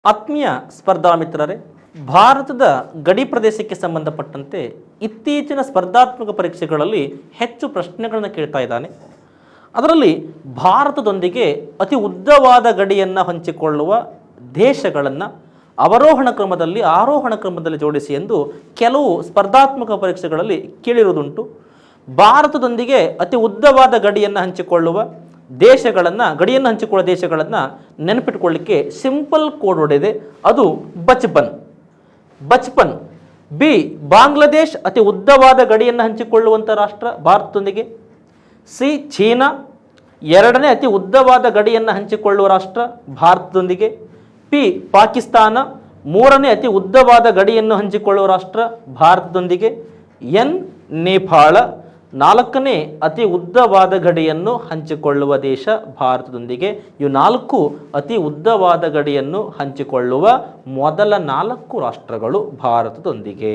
ಆತ್ಮೀಯ ಸ್ಪರ್ಧಾ ಮಿತ್ರರೇ, ಭಾರತದ ಗಡಿ ಪ್ರದೇಶಕ್ಕೆ ಸಂಬಂಧಪಟ್ಟಂತೆ ಇತ್ತೀಚಿನ ಸ್ಪರ್ಧಾತ್ಮಕ ಪರೀಕ್ಷೆಗಳಲ್ಲಿ ಹೆಚ್ಚು ಪ್ರಶ್ನೆಗಳನ್ನು ಕೇಳ್ತಾ ಇದ್ದಾನೆ. ಅದರಲ್ಲಿ ಭಾರತದೊಂದಿಗೆ ಅತಿ ಉದ್ದವಾದ ಗಡಿಯನ್ನು ಹಂಚಿಕೊಳ್ಳುವ ದೇಶಗಳನ್ನು ಅವರೋಹಣ ಕ್ರಮದಲ್ಲಿ ಆರೋಹಣ ಕ್ರಮದಲ್ಲಿ ಜೋಡಿಸಿ ಎಂದು ಕೆಲವು ಸ್ಪರ್ಧಾತ್ಮಕ ಪರೀಕ್ಷೆಗಳಲ್ಲಿ ಕೇಳಿರುವುದುಂಟು. ಭಾರತದೊಂದಿಗೆ ಅತಿ ಉದ್ದವಾದ ಗಡಿಯನ್ನು ಹಂಚಿಕೊಳ್ಳುವ ದೇಶಗಳನ್ನು ನೆನಪಿಟ್ಕೊಳ್ಳಿಕ್ಕೆ ಸಿಂಪಲ್ ಕೋಡ್ ಹೊಡೆದೆ. ಅದು ಬಚ್ಪನ್. ಬಿ, ಬಾಂಗ್ಲಾದೇಶ್ ಅತಿ ಉದ್ದವಾದ ಗಡಿಯನ್ನು ಹಂಚಿಕೊಳ್ಳುವಂಥ ರಾಷ್ಟ್ರ ಭಾರತದೊಂದಿಗೆ. ಸಿ, ಚೀನಾ ಎರಡನೇ ಅತಿ ಉದ್ದವಾದ ಗಡಿಯನ್ನು ಹಂಚಿಕೊಳ್ಳುವ ರಾಷ್ಟ್ರ ಭಾರತದೊಂದಿಗೆ. ಪಿ, ಪಾಕಿಸ್ತಾನ ಮೂರನೇ ಅತಿ ಉದ್ದವಾದ ಗಡಿಯನ್ನು ಹಂಚಿಕೊಳ್ಳುವ ರಾಷ್ಟ್ರ ಭಾರತದೊಂದಿಗೆ. ಎನ್, ನೇಪಾಳ ನಾಲ್ಕನೇ ಅತಿ ಉದ್ದವಾದ ಗಡಿಯನ್ನು ಹಂಚಿಕೊಳ್ಳುವ ದೇಶ ಭಾರತದೊಂದಿಗೆ. ಇವು ನಾಲ್ಕು ಅತಿ ಉದ್ದವಾದ ಗಡಿಯನ್ನು ಹಂಚಿಕೊಳ್ಳುವ ಮೊದಲ 4 ರಾಷ್ಟ್ರಗಳು ಭಾರತದೊಂದಿಗೆ.